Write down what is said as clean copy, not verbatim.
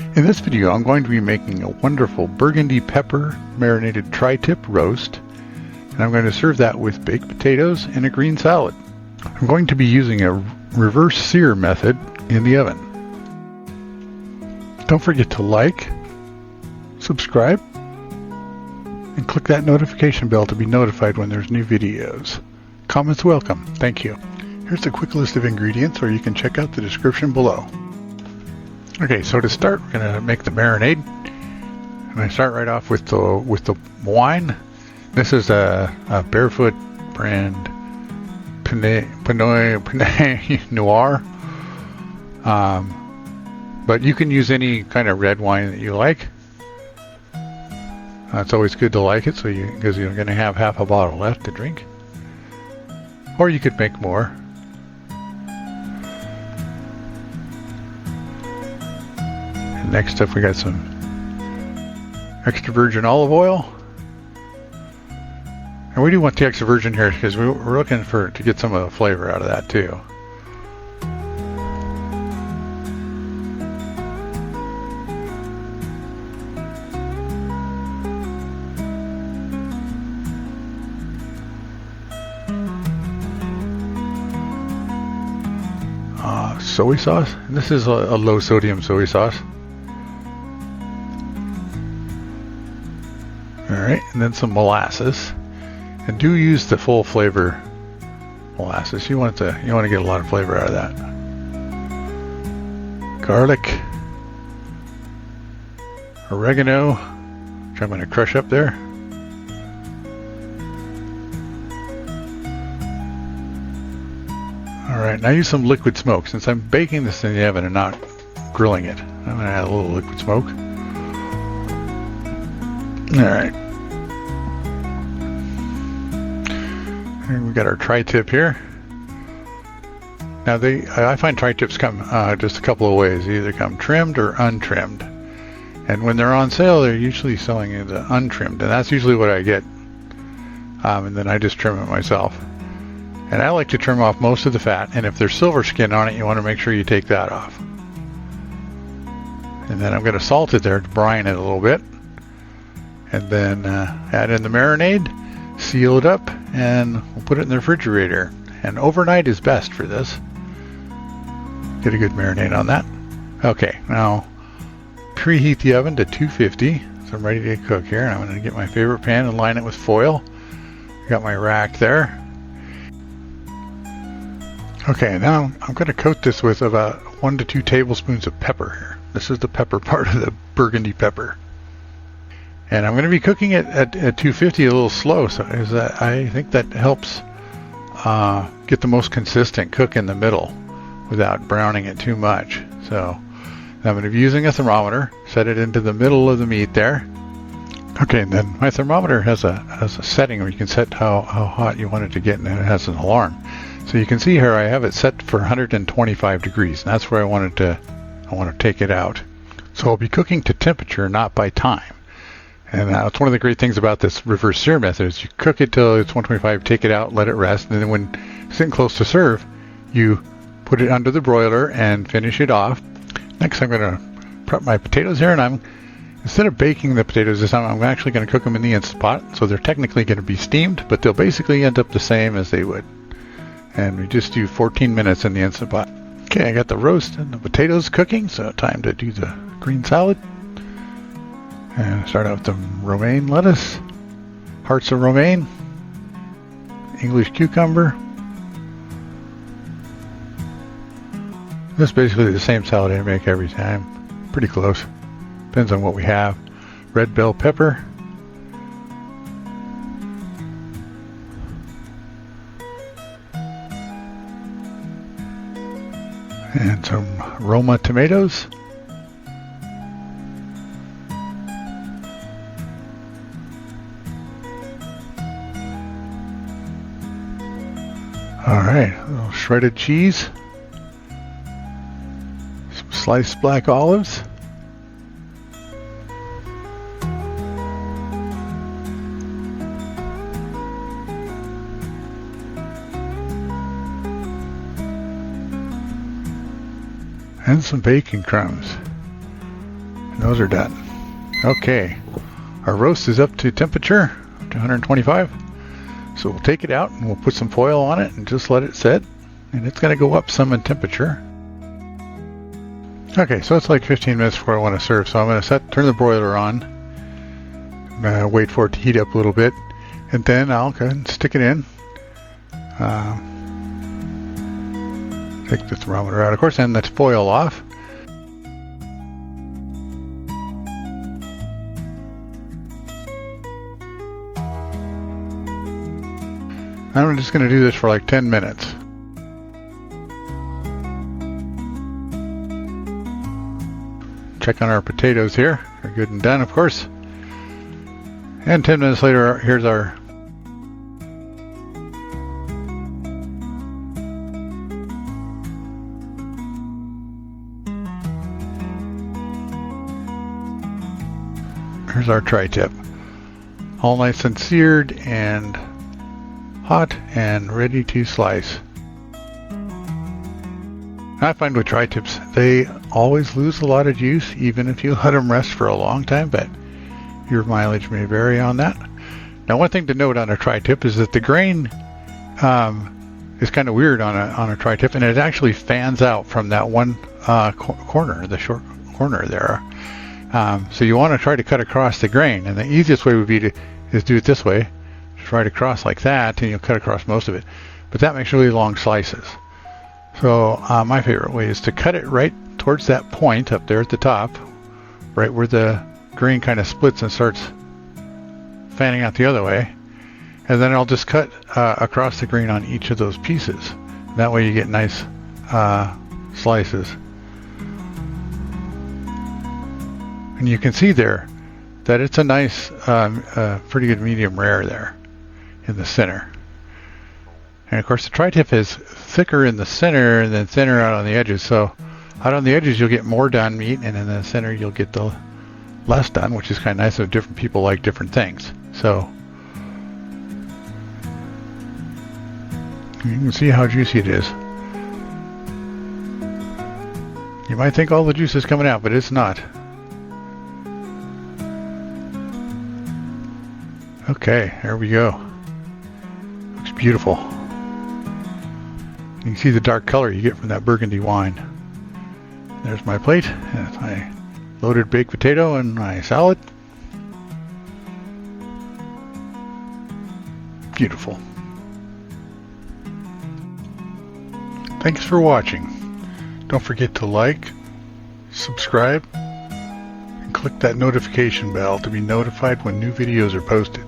In this video, I'm going to be making a wonderful Burgundy Pepper Marinated Tri Tip roast, and I'm going to serve that with baked potatoes and a green salad. I'm going to be using a reverse-sear method in the oven. Don't forget to like, subscribe, and click that notification bell to be notified when there's new videos. Comments welcome. Thank you. Here's a quick list of ingredients, or you can check out the description below. Okay, so to start, we're going to make the marinade. And I start right off with the wine. This is a Barefoot brand Pinot Noir. But you can use any kind of red wine that you like. It's always good to like it, because you're going to have half a bottle left to drink. Or you could make more. And next up, we got some extra virgin olive oil. And we do want the extra virgin here because we're looking to get some of the flavor out of that too. Soy sauce. And this is a low sodium soy sauce. Alright, and then some molasses. And do use the full flavor molasses. You want to get a lot of flavor out of that. Garlic. Oregano, which I'm going to crush up there. Alright, now use some liquid smoke. Since I'm baking this in the oven and not grilling it, I'm going to add a little liquid smoke. Alright. And we got our tri-tip here. Now I find tri-tips come just a couple of ways. They either come trimmed or untrimmed. And when they're on sale, they're usually selling it untrimmed. And that's usually what I get. And then I just trim it myself. And I like to trim off most of the fat, and if there's silver skin on it, you want to make sure you take that off. And then I'm going to salt it there to brine it a little bit. And then add in the marinade, seal it up, and we'll put it in the refrigerator. And overnight is best for this. Get a good marinade on that. Okay, now preheat the oven to 250, so I'm ready to cook here. And I'm going to get my favorite pan and line it with foil. Got my rack there. Okay, now I'm going to coat this with about 1 to 2 tablespoons of pepper here. This is the pepper part of the Burgundy pepper. And I'm going to be cooking it at 250 a little slow, so I think that helps get the most consistent cook in the middle without browning it too much. So I'm going to be using a thermometer, set it into the middle of the meat there. Okay, and then my thermometer has a setting where you can set how hot you want it to get, and it has an alarm. So you can see here I have it set for 125 degrees, and that's where I want to take it out. So I'll be cooking to temperature, not by time. And that's one of the great things about this reverse sear method is you cook it till it's 125, take it out, let it rest, and then when it's getting close to serve, you put it under the broiler and finish it off. Next, I'm going to prep my potatoes here, and instead of baking the potatoes this time, I'm actually going to cook them in the Instant Pot. So they're technically going to be steamed, but they'll basically end up the same as they would. And we just do 14 minutes in the Instant Pot. Okay, I got the roast and the potatoes cooking, so time to do the green salad. And start out with the romaine lettuce, hearts of romaine, English cucumber. This is basically the same salad I make every time. Pretty close. Depends on what we have. Red bell pepper. And some Roma tomatoes. Alright, a little shredded cheese. Some sliced black olives. and some bacon crumbs. And those are done. Okay, our roast is up to temperature, up to 125. So we'll take it out and we'll put some foil on it and just let it set. And it's going to go up some in temperature. Okay, so it's like 15 minutes before I want to serve. So I'm going to turn the broiler on. Wait for it to heat up a little bit. And then I'll go ahead and stick it in. Take the thermometer out, of course, and let's foil off. I'm just going to do this for like 10 minutes. Check on our potatoes here. They're good and done, of course. And 10 minutes later, here's our tri-tip. All nice and seared and hot and ready to slice. I find with tri-tips, they always lose a lot of juice, even if you let them rest for a long time, but your mileage may vary on that. Now, one thing to note on a tri-tip is that the grain is kind of weird on a tri-tip, and it actually fans out from that one corner, the short corner there. So you want to try to cut across the grain, and the easiest way would be is do it this way. Just right across like that, and you'll cut across most of it. But that makes really long slices. So my favorite way is to cut it right towards that point up there at the top, right where the grain kind of splits and starts fanning out the other way. And then I'll just cut across the grain on each of those pieces. That way you get nice slices. And you can see there that it's a nice, pretty good medium rare there in the center. And of course the tri-tip is thicker in the center and then thinner out on the edges. So out on the edges you'll get more done meat, and in the center you'll get the less done, which is kind of nice. So different people like different things. So you can see how juicy it is. You might think all the juice is coming out, but it's not. Okay, there we go. Looks beautiful. You can see the dark color you get from that Burgundy wine. There's my plate. That's my loaded baked potato and my salad. Beautiful. Thanks for watching. Don't forget to like, subscribe, and click that notification bell to be notified when new videos are posted.